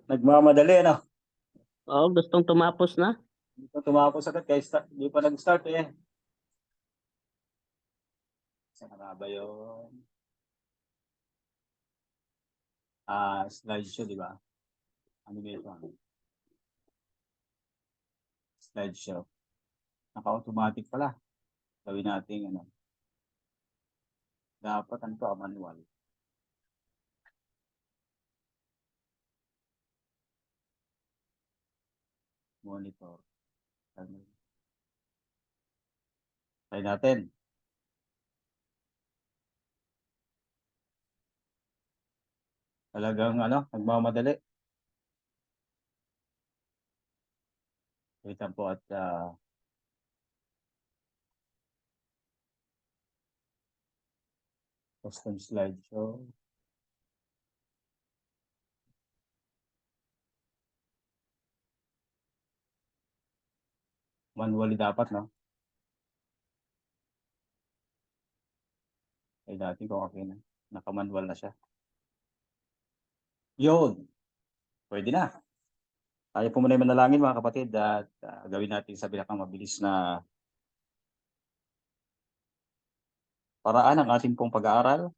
Nagmamadali, ano? Oo, gustong tumapos na. Dito tumapos agad, kaya hindi pa nag-start eh. Saan na ba yun? Slideshow, di ba? Animation. Slideshow. Naka-automatic pala. Gawin natin, ano. Dapat ano to, manual. Monitor. Try natin. Talagang ano, nagmamadali. Wait lang po at custom slideshow. Manually dapat, no? Ay dati kung okay na. Naka-manual na siya. Yun. Pwede na. Tayo po muna yung manalangin mga kapatid at gawin natin sa pinakamabilis na paraan ang ating pong pag-aaral.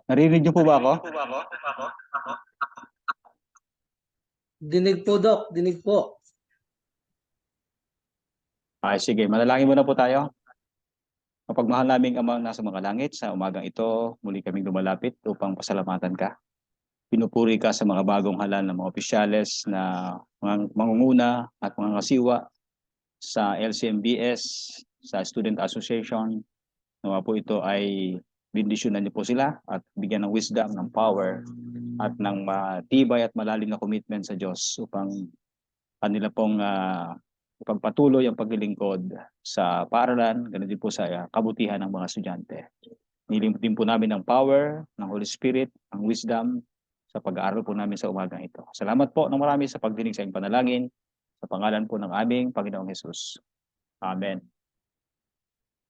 Narinig niyo po ba ako? Dinig po, Doc. Dinig po. Ay, sige. Manalangin muna po tayo. Mapagmahal naming Amang nasa mga langit, sa umagang ito, muli kaming lumalapit upang pasalamatan ka. Pinupuri ka sa mga bagong halal ng mga opisyales na mga mangunguna at mga kasiwa sa LCMBS, sa Student Association. Nawa po ito ay bindisyonan niyo po sila at bigyan ng wisdom, ng power, at ng matibay at malalim na commitment sa Diyos upang kanila pong ipagpatuloy ang paglilingkod sa paaralan, ganun din po sa kabutihan ng mga estudyante. Nilimit din po namin ang power ng Holy Spirit, ang wisdom sa pag-aaral po namin sa umagang ito. Salamat po ng marami sa pagdinig sa inyong panalangin sa pangalan po ng aming Panginoong Hesus. Amen.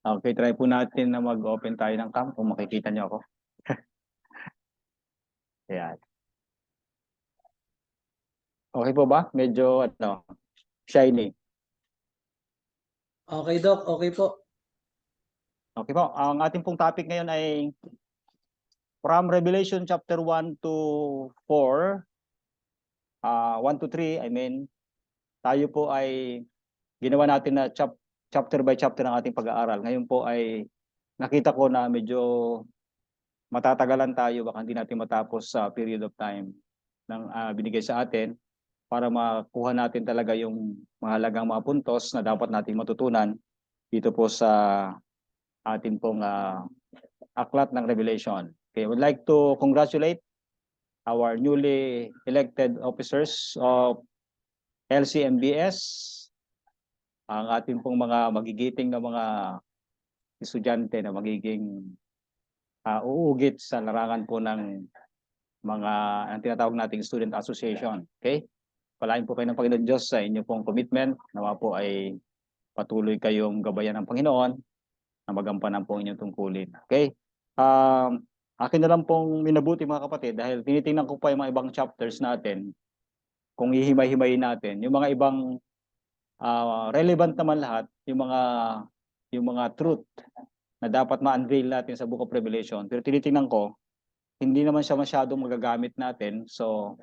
Okay, try po natin na mag-open tayo ng cam kung makikita niyo ako. Ayan. Okay po ba? Medyo shiny. Okay, Doc. Okay po. Okay po. Ang ating pong topic ngayon ay from Revelation chapter 1 to 4, 1 to 3, I mean, tayo po ay ginawa natin na chapter by chapter ng ating pag-aaral. Ngayon po ay nakita ko na medyo matatagalan tayo, baka hindi natin matapos sa period of time ng binigay sa atin para makuha natin talaga yung mahalagang mga puntos na dapat nating matutunan dito po sa atin pong aklat ng Revelation. Okay, I would like to congratulate our newly elected officers of LCMBS, ang ating pong mga magigiting na mga estudyante na magiging uugit sa larangan po ng mga ang tinatawag nating student association. Okay? Palain po kayo ng Panginoon Diyos sa inyo pong commitment. Nawa po ay patuloy kayong gabayan ng Panginoon na magampanan po inyong tungkulin. Okay? Akin na lang pong minabuti mga kapatid dahil tinitingnan ko pa yung mga ibang chapters natin kung hihimay-himayin natin. Yung mga ibang relevant naman lahat, yung mga truth na dapat ma-unveil natin sa Book of Revelation. Pero tinitingnan ko, hindi naman siya masyadong magagamit natin. So,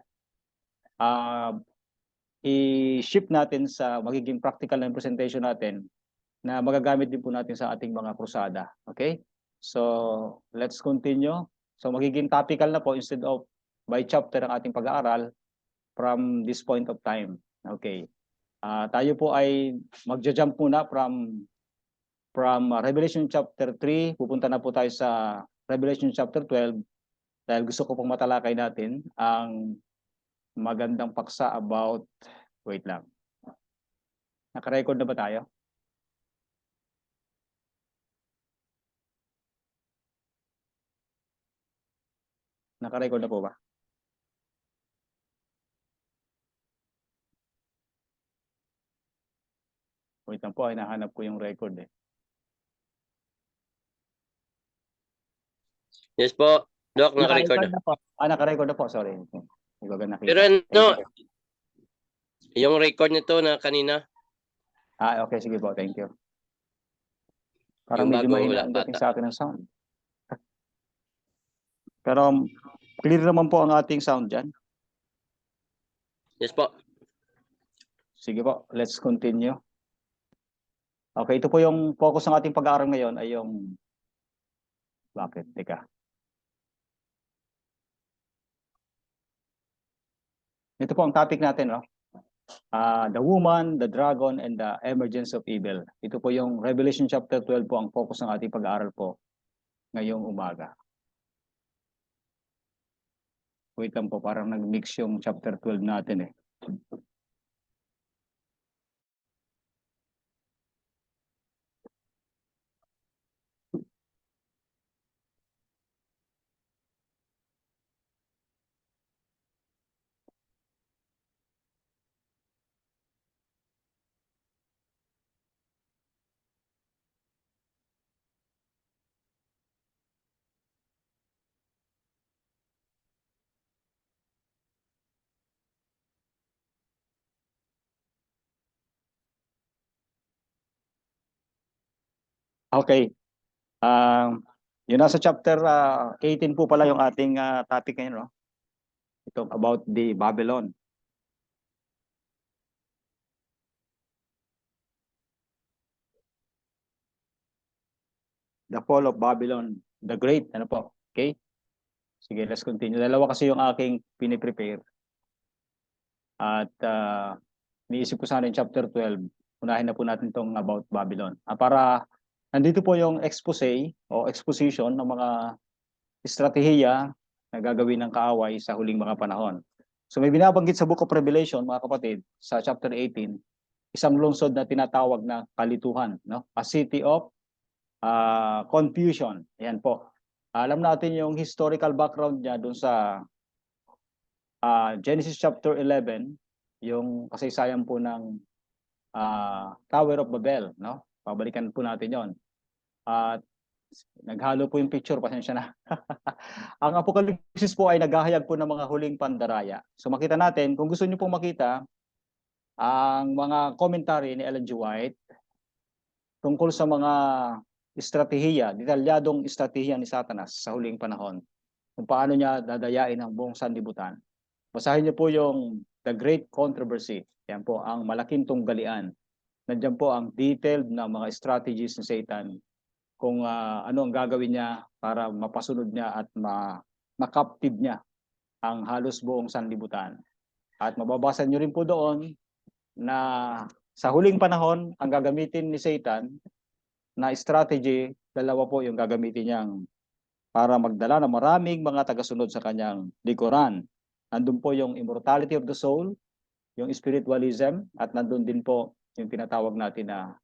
i-shift natin sa magiging practical na presentation natin na magagamit din po natin sa ating mga krusada. Okay? So, let's continue. So, magiging topical na po instead of by chapter ang ating pag-aaral from this point of time. Okay. Tayo po ay magja-jump muna from Revelation chapter 3, pupunta na po tayo sa Revelation chapter 12 dahil gusto ko pong matalakay natin ang magandang paksa about, wait lang. Naka-record na ba tayo? Naka-record na po ba? Wait lang po, hinahanap ko yung record eh. Yes po. Doc, naka-record na. Na po. Naka-record na po, sorry. Hindi ko nakita. Pero ano, Thank you. yung record nito na kanina, Okay, sige po, thank you. Parang yung medyo bago mahina wala ang dating bata. sa akin ng sound. Pero clear naman po ang ating sound dyan. Yes po. Sige po, let's continue. Okay, ito po yung focus ng ating pag-aaral ngayon ay yung... Bakit? Teka. Ito po ang topic natin, no? The woman, the dragon, and the emergence of evil. Ito po yung Revelation chapter 12 po ang focus ng ating pag-aaral po ngayong umaga. Wait lang po, parang nag-mix yung chapter 12 natin eh. Okay. Yun nasa chapter 18 po pala yung ating topic ngayon, no? Ito about the Babylon. The fall of Babylon the Great. Ano po? Okay? Sige, let's continue. Dalawa kasi yung aking piniprepare. At niisip ko sana yung chapter 12. Unahin na po natin itong about Babylon. Para nandito po yung expose o exposition ng mga estratehiya na gagawin ng kaaway sa huling mga panahon. So may binabanggit sa Book of Revelation, mga kapatid, sa chapter 18, isang lungsod na tinatawag na kalituhan, no? A city of confusion. Ayan po. Alam natin yung historical background niya doon sa Genesis chapter 11, yung kasaysayan po ng Tower of Babel, no? Pabalikan po natin 'yon. At naghalo po yung picture, pasensya na. Ang Apokalipsis po ay naghahayag po ng mga huling pandaraya. So makita natin, kung gusto niyo pong makita ang mga commentary ni Ellen G. White tungkol sa mga estratehiya, detalyadong estratehiya ni Satanas sa huling panahon, kung paano niya dadayain ang buong sanlibutan. Basahin niyo po yung The Great Controversy. Yan po ang malaking tunggalian. Nandiyan po ang detailed na mga strategies ni Satan kung ano ang gagawin niya para mapasunod niya at makaptive niya ang halos buong sanlibutan. At mababasa niyo rin po doon na sa huling panahon, ang gagamitin ni Satan na strategy, dalawa po yung gagamitin niyang para magdala ng maraming mga tagasunod sa kanyang likuran. Nandun po yung immortality of the soul, yung spiritualism, at nandun din po yung tinatawag natin na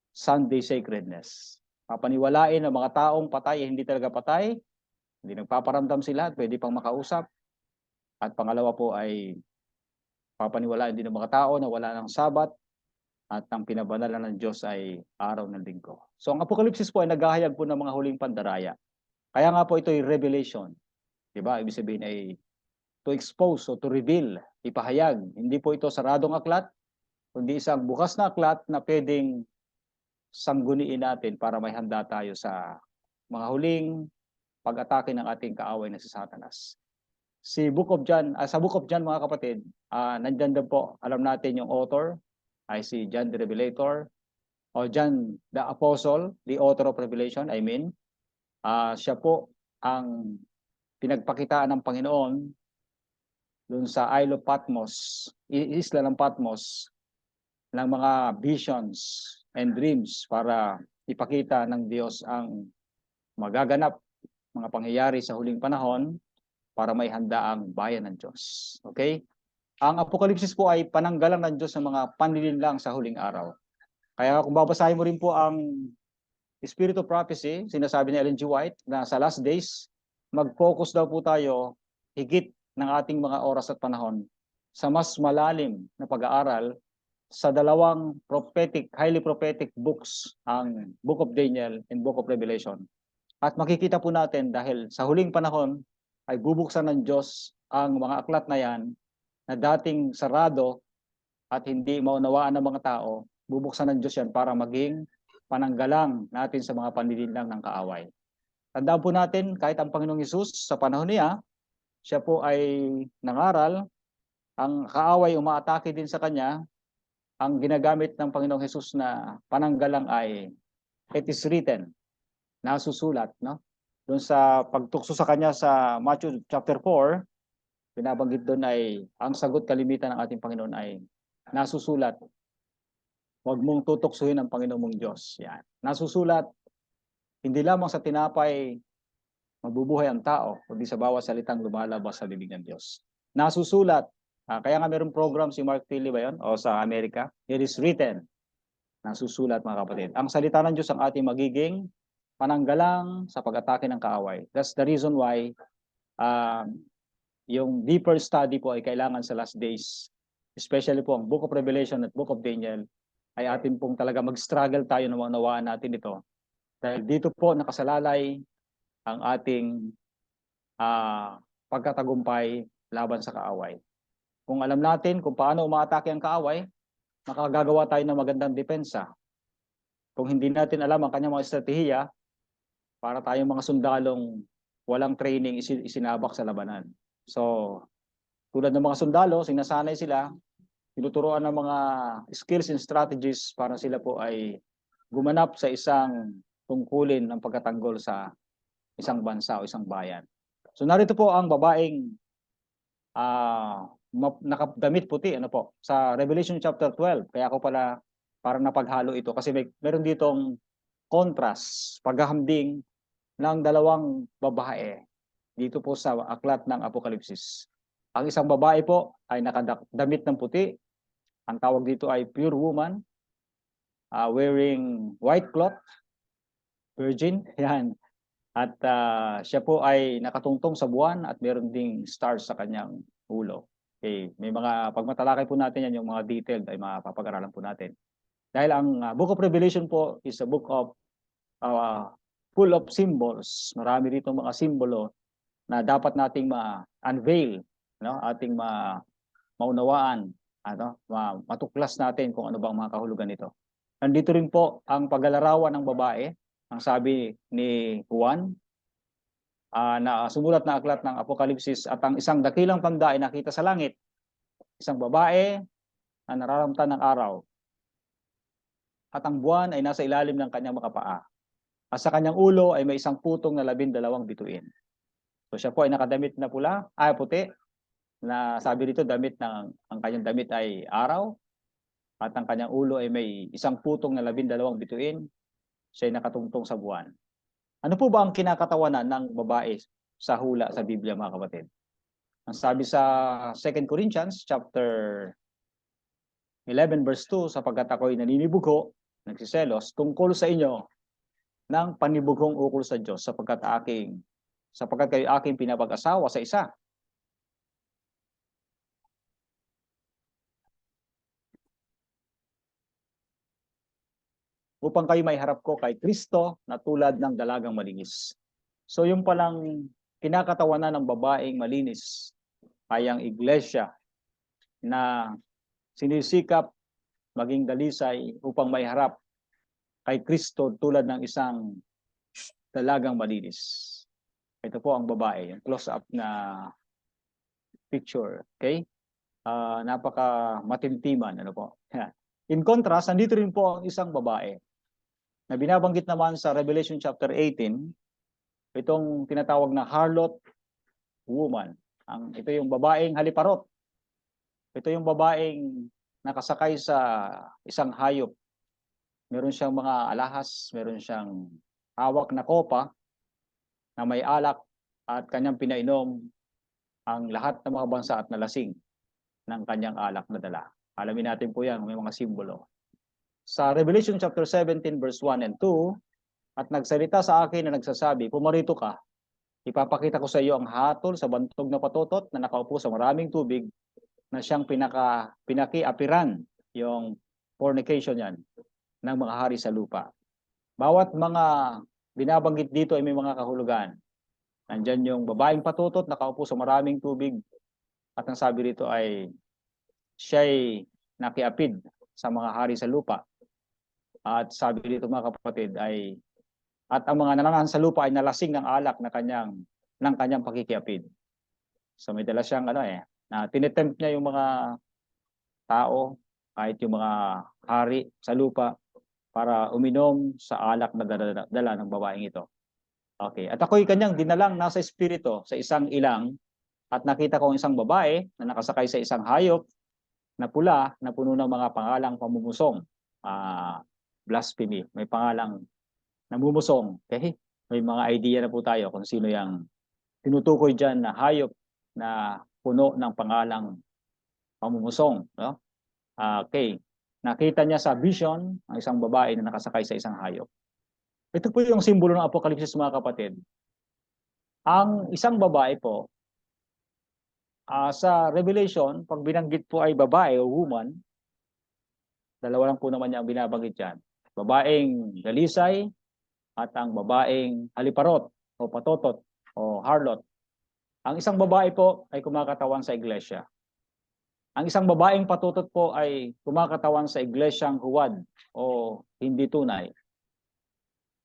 Sunday sacredness. Papaniwalain ng mga taong patay hindi talaga patay, hindi nagpaparamdam sila at pwede pang makausap. At pangalawa po ay papaniwalain din ng mga tao na wala ng sabat at ang pinabanalan ng Diyos ay araw ng linggo. So ang Apokalipsis po ay naghahayag po ng mga huling pandaraya. Kaya nga po ito ay revelation. Diba? Ibig sabihin ay to expose o to reveal, ipahayag. Hindi po ito saradong aklat, kundi isang bukas na aklat na pwedeng sangguniin natin para may handa tayo sa mga huling pag-atake ng ating kaaway na si Satanas. Sa Book of John mga kapatid, nandyan din po, alam natin yung author ay si John the Revelator o John the Apostle, the author of Revelation, I mean. Siya po ang pinagpakitaan ng Panginoon dun sa Isle of Patmos, isla ng Patmos, ng mga visions and dreams para ipakita ng Diyos ang magaganap mga pangyayari sa huling panahon para may handa ang bayan ng Diyos. Okay? Ang Apokalipsis po ay pananggalang ng Diyos ng mga panlilinlang sa huling araw. Kaya kung babasahin mo rin po ang Spirit of Prophecy, sinasabi ni Ellen G. White na sa last days, mag-focus daw po tayo higit ng ating mga oras at panahon sa mas malalim na pag-aaral sa dalawang highly prophetic books, ang Book of Daniel and Book of Revelation. At makikita po natin dahil sa huling panahon ay bubuksan ng Diyos ang mga aklat na yan na dating sarado at hindi maunawaan ng mga tao, bubuksan ng Diyos yan para maging pananggalang natin sa mga panlilinlang ng kaaway. Tandaan po natin, kahit ang Panginoong Hesus sa panahon niya, siya po ay nangaral, ang kaaway umaatake din sa kanya, ang ginagamit ng Panginoong Hesus na pananggalang ay it is written, nasusulat, no? Doon sa pagtukso sa kanya sa Matthew chapter 4, binabanggit doon ay ang sagot kalimitan ng ating Panginoon ay nasusulat. Huwag mong tutuksuhin ang Panginoon mong Diyos. Yan. Nasusulat, hindi lamang sa tinapay mabubuhay ang tao, kundi sa bawat salitang lumalabas sa bibig ng Diyos. Nasusulat. Kaya nga mayroong program si Mark Tilly ba yun? O sa Amerika. It is written. Nasusulat mga kapatid. Ang salita ng Diyos ang ating magiging pananggalang sa pag-atake ng kaaway. That's the reason why yung deeper study po ay kailangan sa last days. Especially po ang Book of Revelation at Book of Daniel ay atin pong talaga mag-struggle tayo na maunawaan natin ito. Dahil dito po nakasalalay ang ating pagkatagumpay laban sa kaaway. Kung alam natin kung paano umaatake ang kaaway, makagagawa tayo ng magandang depensa. Kung hindi natin alam ang kanyang mga estratehiya, para tayong mga sundalong walang training isinabak sa labanan. So, tulad ng mga sundalo, sinasanay sila, tinuturuan ng mga skills and strategies para sila po ay gumanap sa isang tungkulin ng pagkatanggol sa isang bansa o isang bayan. So narito po ang babaeng nakadamit puti sa Revelation chapter 12. Kaya ako pala parang napaghalo ito kasi meron ditong contrast, paghahambing ng dalawang babae dito po sa aklat ng Apokalipsis. Ang isang babae po ay nakadamit ng puti. Ang tawag dito ay pure woman, wearing white cloth, virgin, yan. At siya po ay nakatungtong sa buwan at meron ding stars sa kanyang ulo. Okay, may mga pagmatalakay po natin yan, yung mga detailed ay mapapag-aralan po natin. Dahil ang Book of Revelation po is a book of full of symbols. Marami dito mga simbolo na dapat nating ma-unveil, no? Ating maunawaan, matuklas natin kung ano bang mga kahulugan nito. Nandito rin po ang paglalarawan ng babae, ang sabi ni Juan, na sumulat na aklat ng Apokalipsis, at ang isang dakilang tanda ay nakita sa langit, isang babae na nararamtan ng araw, at ang buwan ay nasa ilalim ng kanyang mga paa. At sa kanyang ulo ay may isang putong na 12 bituin. So siya po ay nakadamit na puti, na sabi dito ang kanyang damit ay araw, at ang kanyang ulo ay may isang putong na 12 bituin. Siya ay nakatungtong sa buwan. Ano po ba ang kinakatawanan ng babae sa hula sa Biblia, mga kapatid? Ang sabi sa 2 Corinthians chapter 11 verse 2, sapagkat ako'y naninibugho, nagsiselos, tungkol sa inyo ng panibughong ukol sa Diyos, sapagkat kayo aking pinapag-asawa sa isa. Upang kayo may harap ko kay Kristo na tulad ng dalagang malinis. So yung palang kinakatawanan ng babaeng malinis ay ang iglesia na sinisikap maging dalisay upang may harap kay Kristo tulad ng isang dalagang malinis. Ito po ang babae, yung close-up na picture. Okay? Napaka matimtiman. In contrast, nandito rin po ang isang babae na binabanggit naman sa Revelation chapter 18, itong tinatawag na harlot woman. Ito yung babaeng haliparot. Ito yung babaeng nakasakay sa isang hayop. Meron siyang mga alahas, meron siyang hawak na kopa na may alak, at kanyang pinainom ang lahat ng mga bansa at nalasing ng kanyang alak na dala. Alamin natin po yan, may mga simbolo. Sa Revelation chapter 17 verse 1 and 2, at nagsalita sa akin na nagsasabi, pumarito ka, ipapakita ko sa iyo ang hatol sa bantog na patotot na nakaupo sa maraming tubig, na siyang pinakiapiran, yung fornication yan ng mga hari sa lupa. Bawat mga binabanggit dito ay may mga kahulugan. Nandyan yung babaeng patutot, nakaupo sa maraming tubig. At ang sabi rito ay siya'y nakiapid sa mga hari sa lupa. At sabi dito mga kapatid ay at ang mga nananahan sa lupa ay nalasing ng alak na ng kanyang pakikiapid. So may dala siyang na tinetempt niya yung mga tao, kahit yung mga hari sa lupa para uminom sa alak na dala ng babaeng ito. Okay, at ako'y kanyang dinalang nasa espiritu sa isang ilang at nakita ko isang babae na nakasakay sa isang hayop na pula na puno ng mga pangalang pamumusong. Blasphemy, may pangalang namumusong. Okay? May mga idea na po tayo kung sino yung tinutukoy dyan na hayop na puno ng pangalang pamumusong. No? Okay. Nakita niya sa vision ang isang babae na nakasakay sa isang hayop. Ito po yung simbolo ng Apokalipsis mga kapatid. Ang isang babae po, sa Revelation, pag binanggit po ay babae o woman, dalawa lang po naman niya ang binabanggit dyan. Babaeng dalisay at ang babaeng haliparot o patotot o harlot. Ang isang babae po ay kumakatawan sa iglesia. Ang isang babaeng patutot po ay kumakatawan sa iglesyang huwad o hindi tunay.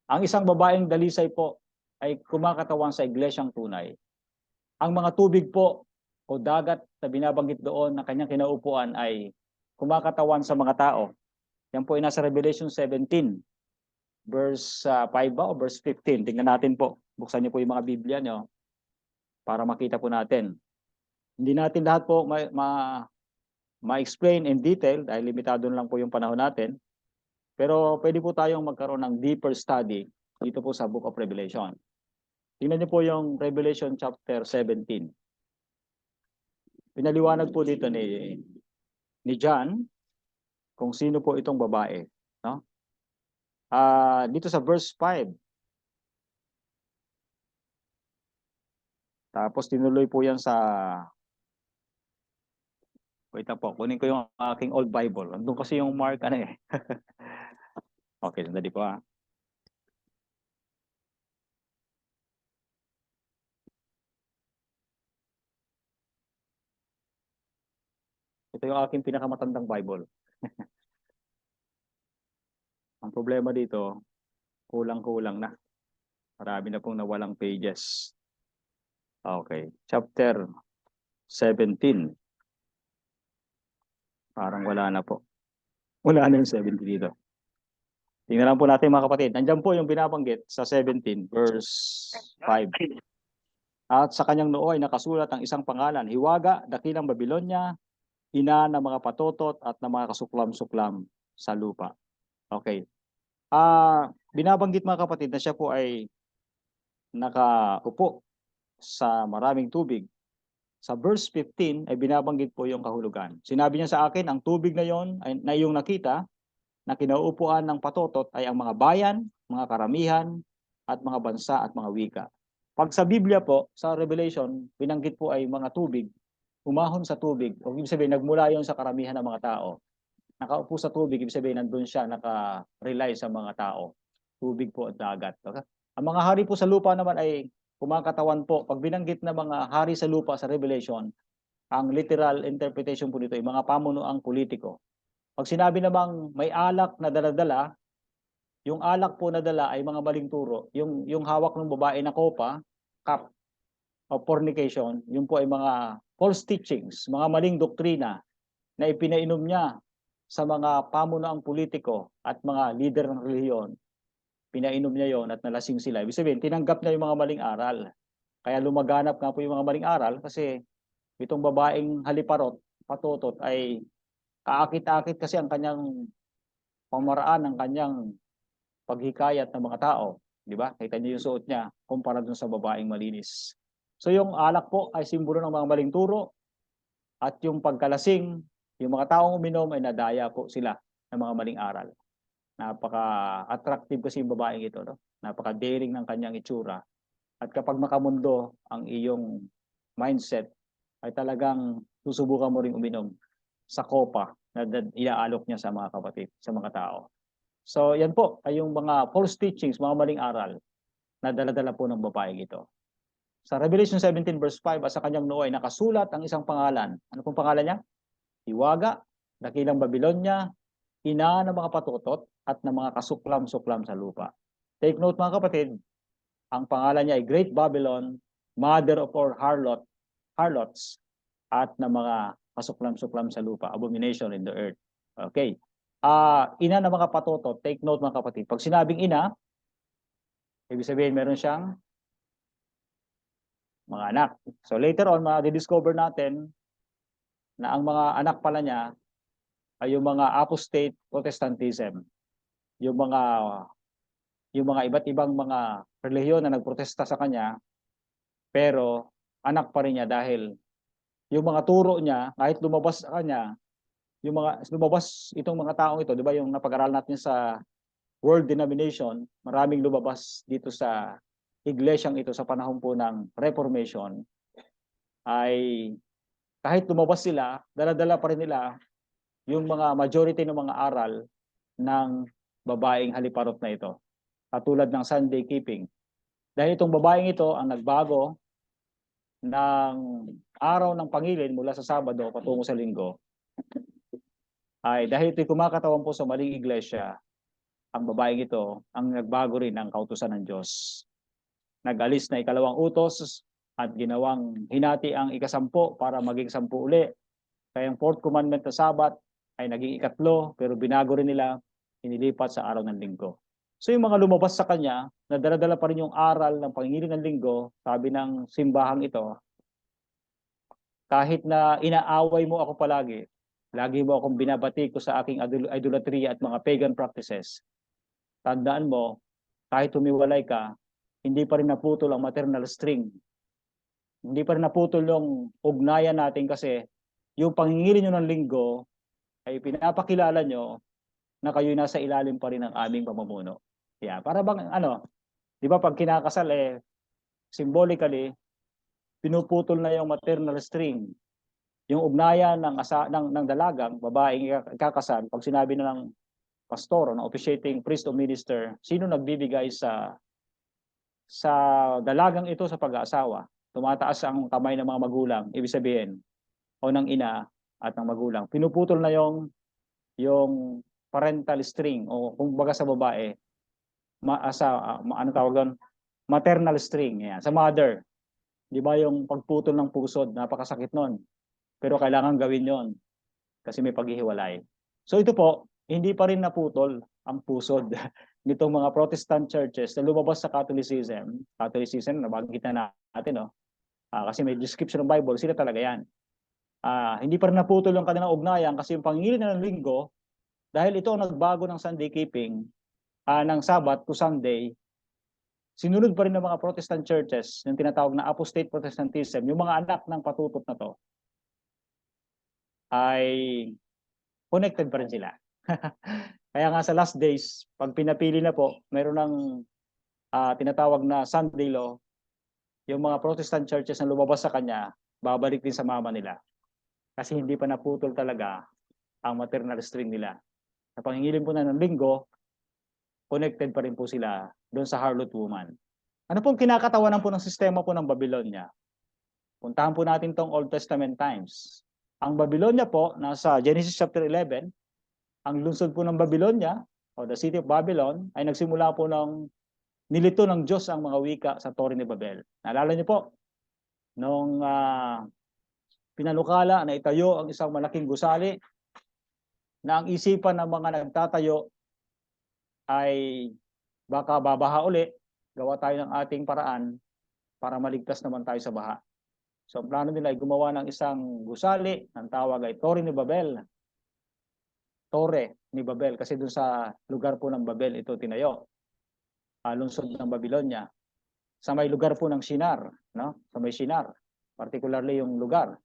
Ang isang babaeng dalisay po ay kumakatawan sa iglesyang tunay. Ang mga tubig po o dagat na binabanggit doon na kanyang kinaupuan ay kumakatawan sa mga tao. Yan po ay nasa Revelation 17, verse 5 ba o verse 15. Tingnan natin po. Buksan niyo po yung mga Biblia niyo para makita po natin. Hindi natin lahat po ma-explain in detail dahil limitado lang po yung panahon natin. Pero pwede po tayong magkaroon ng deeper study dito po sa Book of Revelation. Tingnan niyo po yung Revelation chapter 17. Pinaliwanag po dito ni John kung sino po itong babae. No? Dito sa verse 5. Tapos tinuloy po yan sa... Wait na po, kunin ko yung aking old Bible. Andun kasi yung mark Okay, sandali po . Ito yung aking pinakamatandang Bible. Ang problema dito, kulang-kulang na. Marami na pong nawalang pages. Okay, chapter 17. Parang wala na po. Wala na yung 17 dito. Tingnan lang po natin mga kapatid. Nandiyan po yung binabanggit sa 17 verse 5. At sa kanyang noo ay nakasulat ang isang pangalan, Hiwaga, Dakilang Babilonya, ina ng mga patotot at ng mga kasuklam-suklam sa lupa. Okay. Binabanggit mga kapatid na siya po ay nakaupo sa maraming tubig. Sa verse 15 ay binabanggit po yung kahulugan. Sinabi niya sa akin, ang tubig na yon ay na iyong nakita na kinauupuan ng patotot ay ang mga bayan, mga karamihan, at mga bansa at mga wika. Pag sa Biblia po, sa Revelation, binanggit po ay mga tubig, umahon sa tubig. O ibig sabihin, nagmula yon sa karamihan ng mga tao. Nakaupo sa tubig, ibig sabihin, nandun siya, naka-rely sa mga tao. Tubig po at dagat. Okay? Ang mga hari po sa lupa naman ay kumakatawan po. Pag binanggit na mga hari sa lupa sa Revelation, ang literal interpretation po nito ay mga pamunuang politiko. Pag sinabi namang may alak na dala-dala, yung alak po na dala ay mga maling turo. Yung hawak ng babae na kopa, cup of fornication, yung po ay mga false teachings, mga maling doktrina na ipinainom niya sa mga pamunuang politiko at mga leader ng relihiyon. Pinainom niya yon at nalasing sila. Ibig sabihin, tinanggap niya yung mga maling aral. Kaya lumaganap nga po yung mga maling aral kasi itong babaeng haliparot, patutot ay kaakit-akit kasi ang kanyang pamaraan, ang kanyang paghikayat ng mga tao. Di ba? Kita niyo yung suot niya kumpara dun sa babaeng malinis. So yung alak po ay simbolo ng mga maling turo at yung pagkalasing, yung mga taong uminom ay nadaya po sila ng mga maling aral. Napaka-attractive kasi yung babaeng ito. No? Napaka-daring ng kanyang itsura. At kapag makamundo ang iyong mindset, ay talagang susubukan mo ring uminom sa kopa na inaalok niya sa mga kapatid, sa mga tao. So yan po ay yung mga false teachings, mga maling aral na dala-dala po ng babaeng ito. Sa Revelation 17 verse 5, sa kanyang noo ay nakasulat ang isang pangalan. Ano pong pangalan niya? Hiwaga, dakilang Babylonia, ina ng mga patutot at ng mga kasuklam-suklam sa lupa. Take note mga kapatid, ang pangalan niya ay Great Babylon, mother of all harlots, at ng mga kasuklam-suklam sa lupa, abomination in the earth. Okay. Ina ng mga patutot, take note mga kapatid. Pag sinabing ina, ibig sabihin meron siyang mga anak. So later on, ma-discover natin na ang mga anak pala niya ay yung mga apostate Protestantism. Yung mga iba't ibang mga relihiyon na nagprotesta sa kanya, pero anak pa rin niya dahil yung mga turo niya, kahit lumabas sa kanya, lumabas itong mga taong ito, di ba yung napag-aral natin sa world denomination, maraming lumabas dito sa iglesyang ito sa panahon po ng Reformation, ay kahit lumabas sila, dala-dala pa rin nila yung mga majority ng mga aral ng babaeng haliparot na ito. Katulad ng Sunday keeping. Dahil itong babaeng ito ang nagbago ng araw ng pangilin mula sa Sabado patungo sa Linggo, ay dahil ito'y kumakatawan po sa maling iglesia, ang babaeng ito ang nagbago rin ng kautusan ng Diyos. Nag-alis na ikalawang utos at ginawang hinati ang ikasampu para maging 10 uli. Kaya ang fourth commandment na Sabat ay naging 3, pero binago rin nila, inilipat sa araw ng Linggo. So yung mga lumabas sa kanya, na dala-dala pa rin yung aral ng pangingilin ng Linggo, sabi ng simbahang ito, kahit na inaaway mo ako palagi, lagi mo akong binabati ko sa aking idolatry at mga pagan practices. Tandaan mo, kahit humiwalay ka, hindi pa rin naputol ang maternal string. Hindi pa rin naputol yung ugnayan natin kasi yung pangingilin nyo ng Linggo ay pinapakilala nyo na kayo nasa ilalim pa rin ng aming pamumuno. Yeah, para bang di ba pag kinakasal symbolically pinuputol na yung maternal string. Yung ugnayan ng dalagang babaeng ikakasal, pag sinabi na ng pastor o ng officiating priest o minister, sino nagbibigay sa dalagang ito sa pag-aasawa, tumataas ang kamay ng mga magulang, ibig sabihin, o ng ina at ng magulang. Pinuputol na yung parental string o kung baga sa babae, ano tawag doon? Maternal string. Yan. Sa mother, di ba yung pagputol ng pusod, napakasakit nun. Pero kailangan gawin yon kasi may paghihiwalay. So ito po, hindi pa rin naputol ang pusod nitong mga Protestant churches na lumabas sa Catholicism. Catholicism, nabanggit na natin, no? Kasi may description ng Bible, sila talaga yan. Hindi pa rin naputol yung kanilang ugnayan kasi yung pangingilin ng Linggo, dahil ito ang nagbago ng Sunday keeping, ng Sabbath to Sunday, sinunod pa rin ng mga Protestant churches, yung tinatawag na apostate Protestantism, yung mga anak ng patutot na to, ay connected pa rin sila. Kaya nga sa last days, pag pinapili na po, meron ng tinatawag na Sunday law, yung mga Protestant churches na lumabas sa kanya, babalik din sa mama nila. Kasi hindi pa naputol talaga ang maternal string nila. Sa pangingilin po na ng Linggo, connected pa rin po sila doon sa harlot woman. Ano pong kinakatawanan po ng sistema po ng Babylonia? Puntahan po natin tong Old Testament times. Ang Babylonia po, nasa Genesis chapter 11, ang lungsod po ng Babylonia, o the city of Babylon, ay nagsimula po ng nilito ng Diyos ang mga wika sa Torre ni Babel. Naalala niyo po, nung pinanukala na itayo ang isang malaking gusali, na ang isipan ng mga nagtatayo ay baka babaha uli, gawa tayo ng ating paraan para maligtas naman tayo sa baha. So ang plano nila ay gumawa ng isang gusali, ang tawag ay Torre ni Babel. Torre ni Babel, kasi doon sa lugar po ng Babel ito tinayo. Lungsod ng Babylonia. Sa may lugar po ng Shinar, no? Sa may Shinar, particularly yung lugar.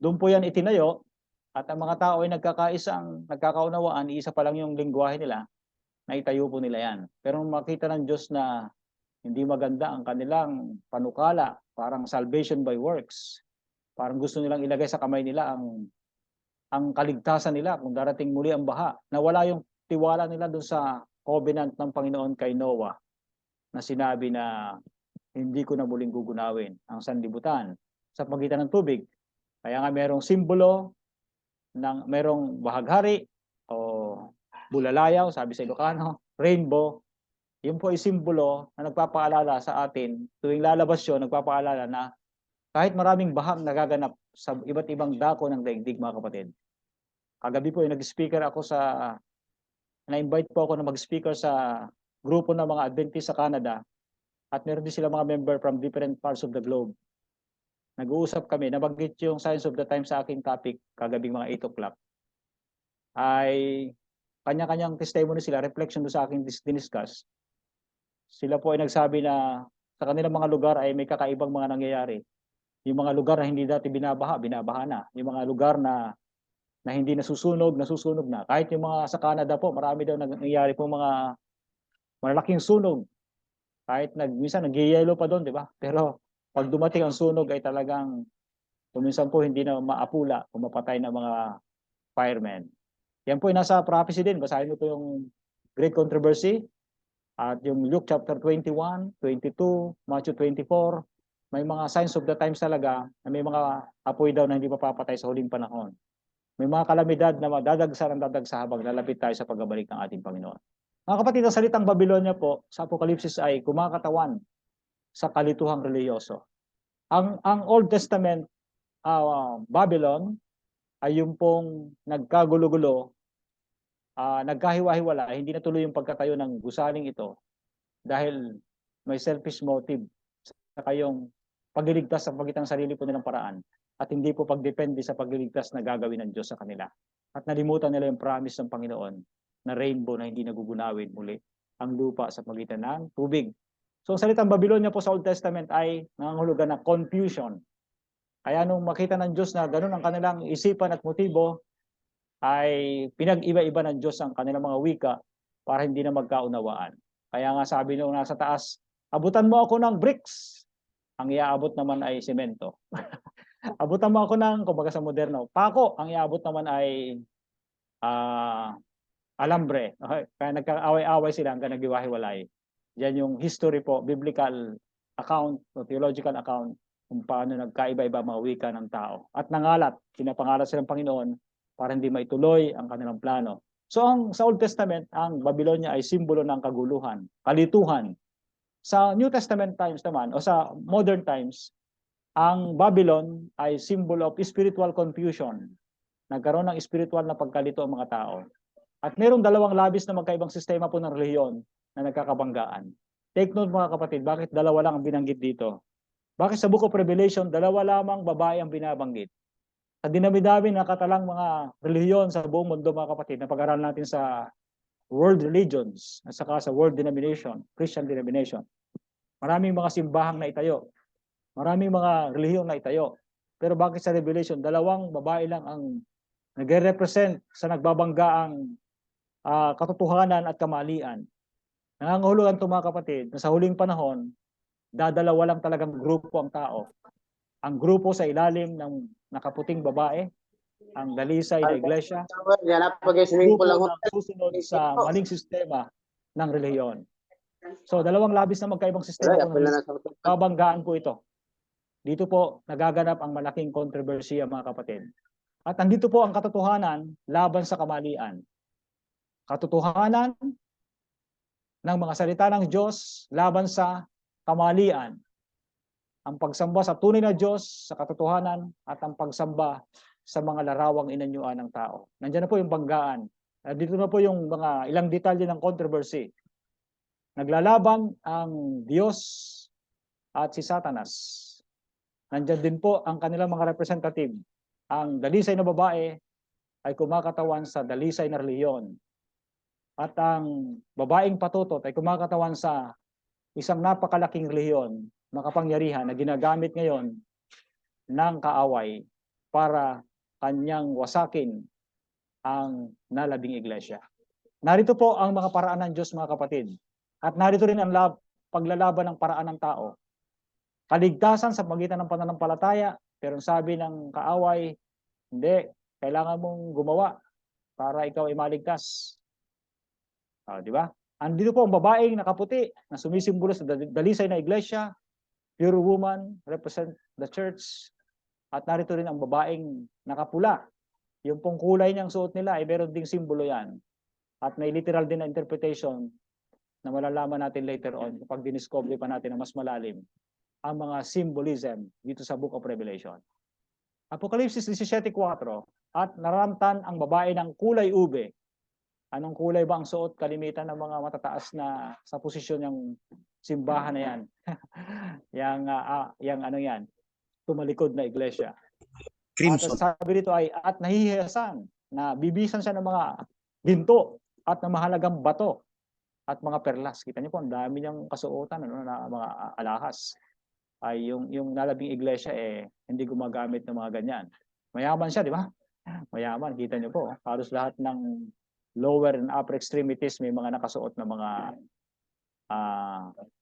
Doon po yan itinayo, at ang mga tao ay nagkakaunawaan, isa pa lang yung lingwahe nila, na itayo po nila yan. Pero makita ng Diyos na hindi maganda ang kanilang panukala, parang salvation by works. Parang gusto nilang ilagay sa kamay nila ang kaligtasan nila kung darating muli ang baha. Nawala yung tiwala nila doon sa covenant ng Panginoon kay Noah na sinabi na hindi ko na muling gugunawin ang sanlibutan sa pagitan ng tubig. Kaya nga merong simbolo ng merong bahaghari o bulalayaw, sabi sa Ilocano, rainbow. Yun po ay simbolo na nagpapaalala sa atin tuwing lalabas yun, nagpapaalala na kahit maraming bahang nagaganap sa iba't ibang dako ng daigdig, mga kapatid. Kagabi po, nag-speaker ako na-invite po ako na mag-speaker sa grupo ng mga Adventist sa Canada at meron din sila mga member from different parts of the globe. Nag-uusap kami, nabanggit yung Signs of the Times sa aking topic kagabing mga 8 o'clock. Ay kanya-kanyang testimony sila, reflection do sa aking diniscuss. Sila po ay nagsabi na sa kanilang mga lugar ay may kakaibang mga nangyayari. Yung mga lugar na hindi dati binabaha, binabaha na. Yung mga lugar na hindi nasusunog na. Kahit yung mga sa Canada po, marami daw nangyayari po mga malalaking sunog. Kahit minsan nag-yellow pa doon, di ba? Pero pag dumating ang sunog ay talagang minsan po hindi na maapula o mapatay ng mga firemen. Yan po ay nasa prophecy din. Basahin mo po yung Great Controversy at yung Luke chapter 21, 22, Matthew 24. May mga signs of the times talaga na may mga apoy daw na hindi papapatay sa huling panahon. May mga kalamidad na dadagsa habang lalapit tayo sa pagbabalik ng ating Panginoon. Mga kapatid, ang salitang Babylonia po sa Apokalipsis ay kumakatawan sa kalituhang reliyoso. Ang Old Testament Babylon ay yung pong nagkagulo-gulo, nagkahiwa-hiwala, hindi natuloy yung pagkatayo ng gusaling ito dahil may selfish motive sa kayong pagliligtas sa pagitan ng sarili po nilang paraan at hindi po pagdepende sa pagliligtas na gagawin ng Diyos sa kanila. At nalimutan nila yung promise ng Panginoon na rainbow na hindi nagugunawin muli ang lupa sa pagitan ng tubig. So ang salitang Babylonia po sa Old Testament ay nangangahulugan ng confusion. Kaya nung makita ng Diyos na ganun ang kanilang isipan at motibo, ay pinag-iba-iba ng Diyos ang kanilang mga wika para hindi na magkaunawaan. Kaya nga sabi nung nasa taas, abutan mo ako ng bricks. Ang iaabot naman ay semento. Abutan mo ako ng, kumbaga sa moderno, pako. Ang iaabot naman ay alambre. Okay? Kaya nagkaaway-away sila hanggang naghiwa-hiwalay. Yan yung history po, biblical account, o theological account, kung paano nagkaiba-iba mga wika ng tao. At nangalat, pinapangalat silang Panginoon para hindi maituloy ang kanilang plano. So sa Old Testament, ang Babylonia ay simbolo ng kaguluhan, kalituhan. Sa New Testament times naman, o sa modern times, ang Babylon ay symbol of spiritual confusion. Nagkaroon ng spiritual na pagkalito ang mga tao. At mayroong dalawang labis na magkaibang sistema po ng relihiyon na nagkakabanggaan. Take note mga kapatid, bakit dalawa lang ang binanggit dito? Bakit sa Book of Revelation, dalawa lamang babae ang binabanggit? Sa dinami-dami na katalang mga relihiyon sa buong mundo mga kapatid, na pag-aralan natin sa world religions, at saka sa world denomination, Christian denomination, maraming mga simbahang na itayo. Maraming mga relihiyon na itayo. Pero bakit sa Revelation, dalawang babae lang ang nagre-represent sa nagbabanggaang katotohanan at kamalian? Nangangahulugan ito mga kapatid na sa huling panahon, dadalawa lang talagang grupo ang tao. Ang grupo sa ilalim ng nakaputing babae, ang dalisay na iglesia, grupo na susunod sa maling sistema ng relihiyon. So dalawang labis na magkaibang sistema ng kabanggaan po ito. Dito po nagaganap ang malaking kontrobersiya mga kapatid. At nandito po ang katotohanan laban sa kamalian. Katotohanan ng mga salita ng Diyos laban sa kamalian. Ang pagsamba sa tunay na Diyos, sa katotohanan, at ang pagsamba sa mga larawang inanyuan ng tao. Nandiyan na po yung banggaan. Dito na po yung mga ilang detalye ng controversy. Naglalaban ang Diyos at si Satanas. Nandiyan din po ang kanilang mga representative. Ang dalisay na babae ay kumakatawan sa dalisay na reliyon. At ang babaeng patutot ay kumakatawan sa isang napakalaking reliyon, makapangyarihan na ginagamit ngayon ng kaaway para kanyang wasakin ang nalabing iglesia. Narito po ang mga paraan ng Diyos mga kapatid. At narito rin ang paglalaban ng paraan ng tao. Kaligtasan sa pagitan ng pananampalataya, pero sabi ng kaaway, hindi, kailangan mong gumawa para ikaw ay maligtas. Di ba? Andito po ang babaeng nakaputi na sumisimbolo sa dalisay na iglesia, pure woman, represent the church. At narito rin ang babaeng nakapula. Yung pong kulay niyang suot nila ay meron ding simbolo yan. At may literal din na interpretation na malalaman natin later on kapag diniscover pa natin na mas malalim ang mga symbolism dito sa Book of Revelation. Apokalipsis 17:4, at naramtan ang babae ng kulay ube. Anong kulay ba ang suot kalimitan ng mga matataas na sa posisyon ng simbahan na yan? yang ano yan, tumalikod na iglesia. Crimson. At sabi dito ay, at nahihiyasan, na bibisan siya ng mga ginto at ng mahalagang bato at mga perlas. Kita niyo po, ang dami niyang kasuotan, ano, na mga alahas. Ay yung nalabing iglesia hindi gumagamit ng mga ganyan. Mayaman siya, di ba? Mayaman, kita niyo po. Halos lahat ng lower and upper extremities may mga nakasuot na mga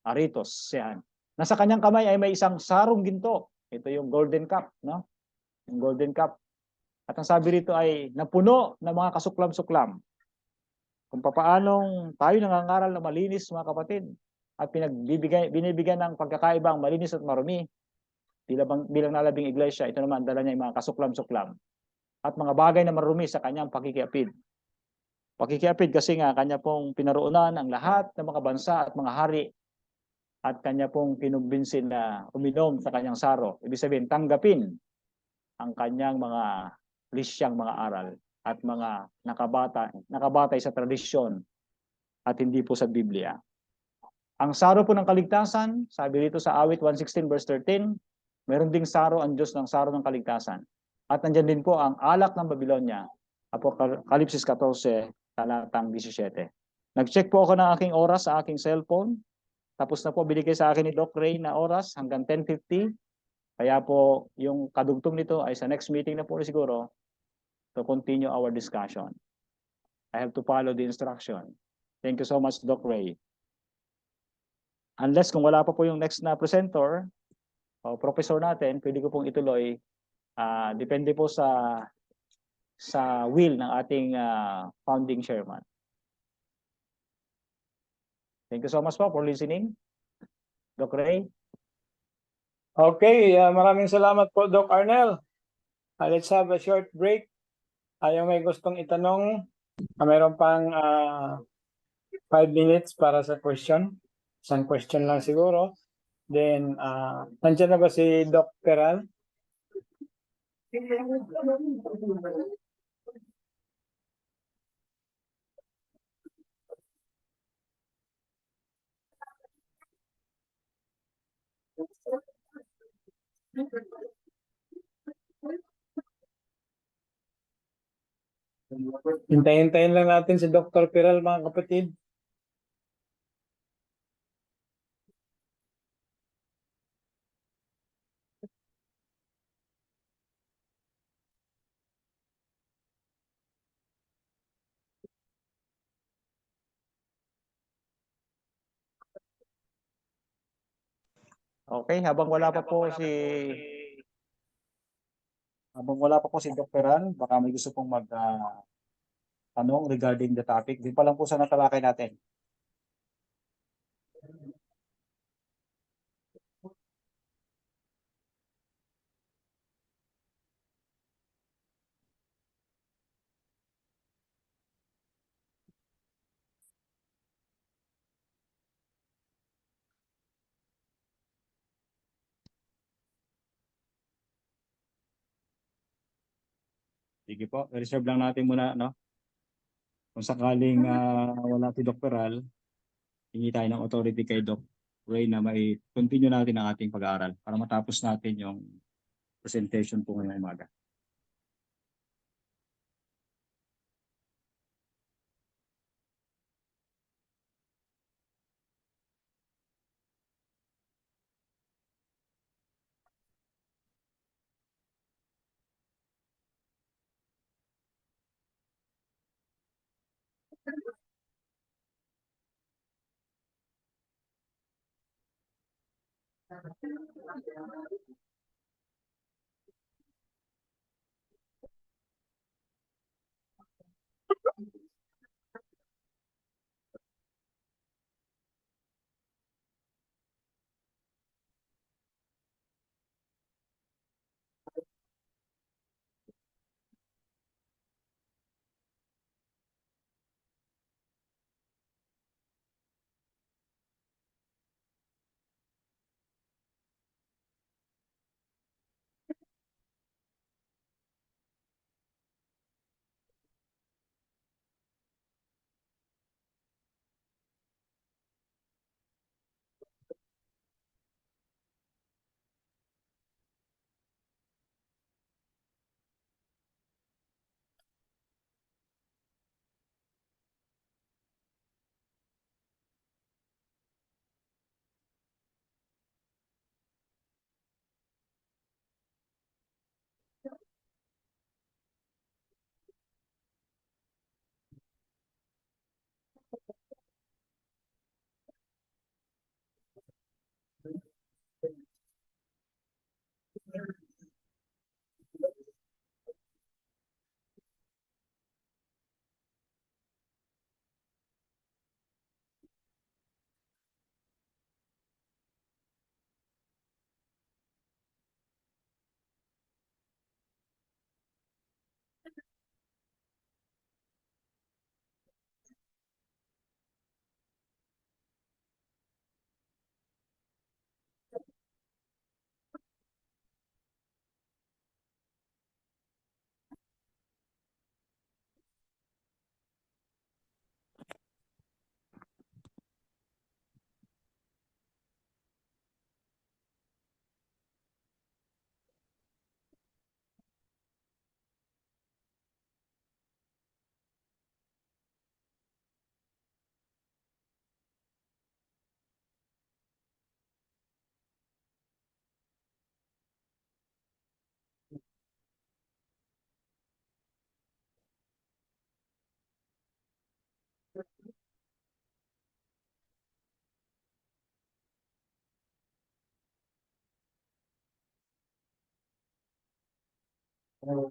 aritos. Yan. Nasa kanyang kamay ay may isang sarong ginto. Ito yung golden cup, no? Yung golden cup. At ang sabi rito ay napuno ng mga kasuklam-suklam. Kung papaanong tayo nangangaral na malinis, mga kapatid, at binibigyan ng pagkakaibang malinis at marumi bilang nalabing iglesia, ito naman dala niya yung mga kasuklam-suklam at mga bagay na marumi sa kanyang pakikiapid. Pakikiapid kasi nga kanya pong pinaroonan ang lahat ng mga bansa at mga hari at kanya pong kinumbinsin na uminom sa kanyang saro. Ibig sabihin, tanggapin ang kanyang mga lisyang mga aral at mga nakabatay sa tradisyon at hindi po sa Biblia. Ang saro po ng kaligtasan, sabi dito sa awit 116 verse 13, meron ding saro ang Diyos ng saro ng kaligtasan. At nandiyan din po ang alak ng Babylonia, Apokalipsis 14, talatang 17. Nag-check po ako ng aking oras sa aking cellphone. Tapos na po binigay sa akin ni Doc Ray na oras hanggang 10:50. Kaya po yung kadugtong nito ay sa next meeting na po siguro to continue our discussion. I have to follow the instruction. Thank you so much, Doc Ray. Unless kung wala pa po yung next na presenter o professor natin, pwede ko pong ituloy. Depende po sa will ng ating founding chairman. Thank you so much po for listening. Doc Ray. Okay, maraming salamat po, Doc Arnel. Let's have a short break. Yung may gustong itanong, mayroon pang 5 minutes para sa question. Isang question lang siguro. Then, nandiyan na ba si Doc Peral? Hintayin lang natin si Dr. Peral, mga kapatid. Okay, habang wala pa po si Doc Peral, baka may gusto pong tanong regarding the topic. Di pa lang po sa natalakay natin. Sige po, reserve lang natin muna, no? Kung sakaling wala si Doc Peral, hingi tayo ng authority kay Doc Ray na may continue natin ang ating pag-aaral para matapos natin yung presentation po ngayong umaga. Also,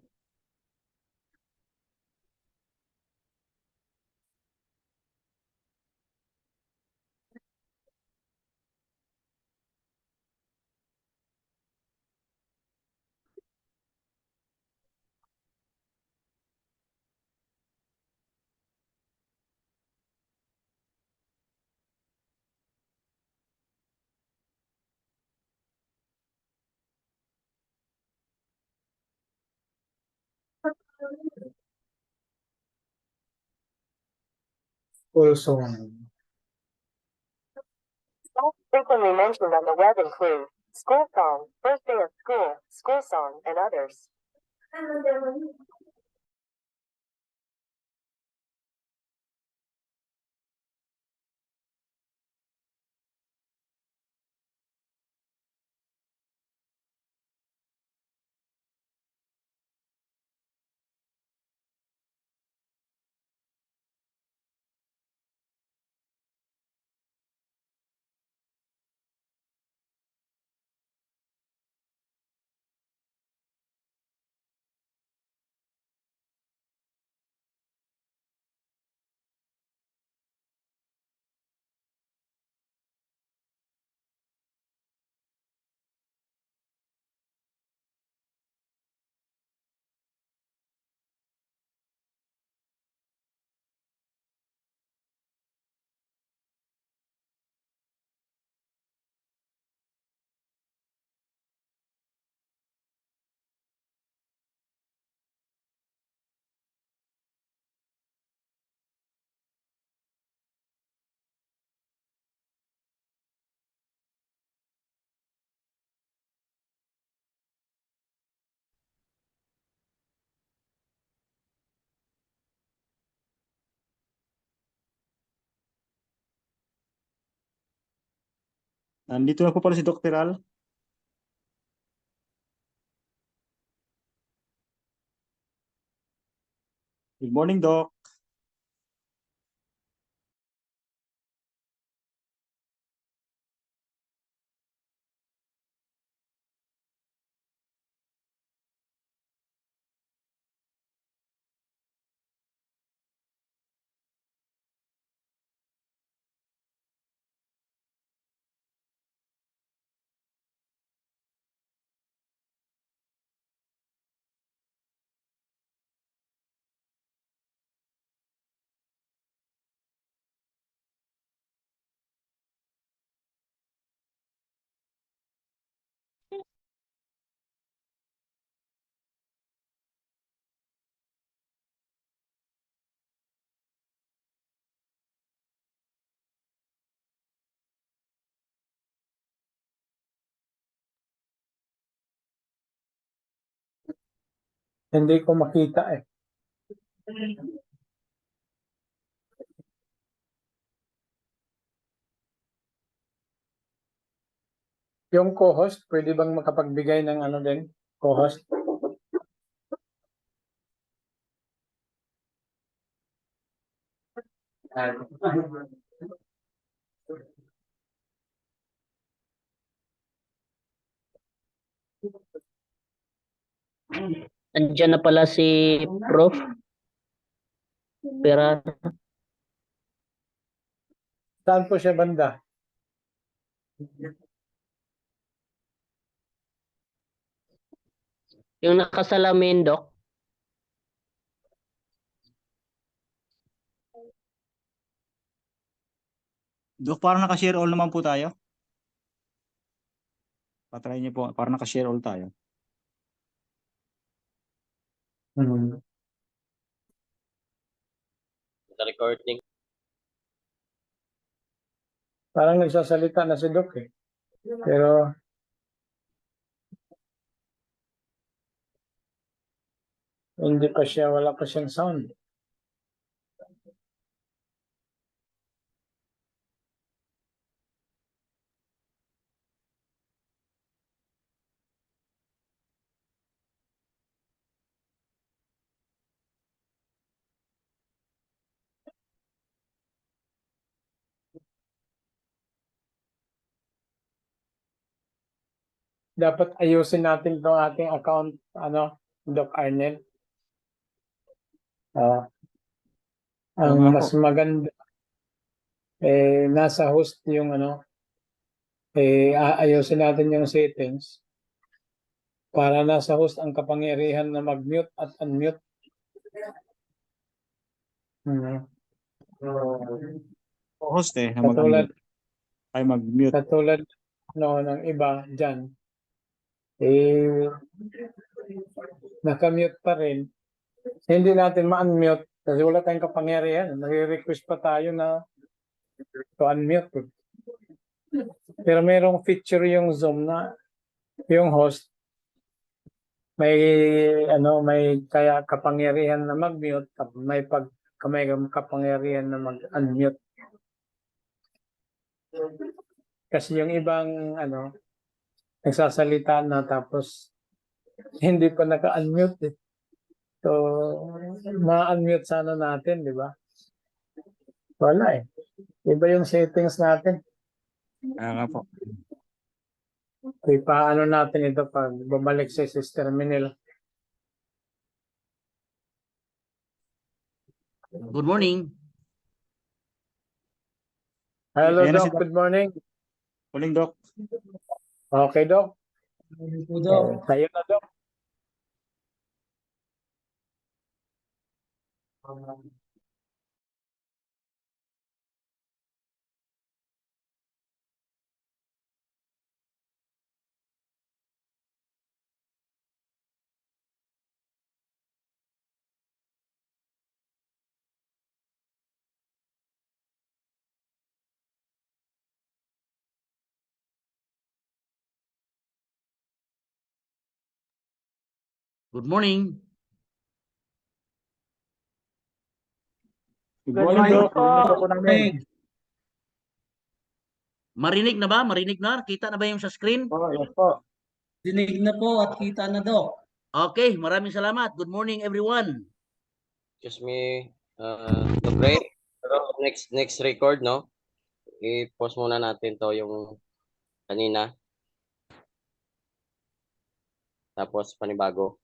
Songs frequently mentioned on the web include school song, first day of school song, and others. Nandito na po pala si Dr. Al. Good morning, Doc. hindi ko makita eh. Yung co-host, pwede bang makapagbigay ng ano din? Co-host? Andiyan na pala si Prof. Pero Saan po siya banda? yung nakasalamin, Doc, Doc, parang naka-share all naman po tayo. Patry niyo po, parang naka-share all tayo. Sa recording. Parang nagsasalita na si Doc eh. Pero hindi pa siya, wala pa siyang sound. Dapat ayusin natin itong ating account, ano, Doc Arnel. Ah, Oo ang nga mas po. maganda nasa host yung aayusin natin yung settings para nasa host ang kapangyarihan na mag-mute at unmute. Mhm. Host na Katulad mag-mute. katulad ng iba dyan, nakamute pa rin. Hindi natin ma-unmute kasi wala tayong kapangyarihan. Nare-request pa tayo na to unmute. Pero merong feature yung Zoom na yung host may kaya kapangyarihan na mag-mute, may kapangyarihan na mag-unmute. Kasi yung ibang nagsasalita na tapos hindi pa naka-unmute eh. So, ma-unmute sana natin, di ba? Wala eh. Iba yung settings natin. Nga po. Paano natin ito pag bumalik sa Sister Minil? Good morning. Hello, Ayan na si Doc. Doc. Good morning. Morning, Doc. Okay, Doc. Po, Doc. Tayo na, Doc. Good morning. Good morning, Doc. po. Narinig po namin. Marinig na ba? Marinig na? Kita na ba yung sa screen? Oh, yes po. Dinig na po at kita na, Doc. Okay, maraming salamat. Good morning, everyone. Excuse me, Doc Ray. Pero next record, no? I-pause muna natin to yung kanina. Tapos panibago.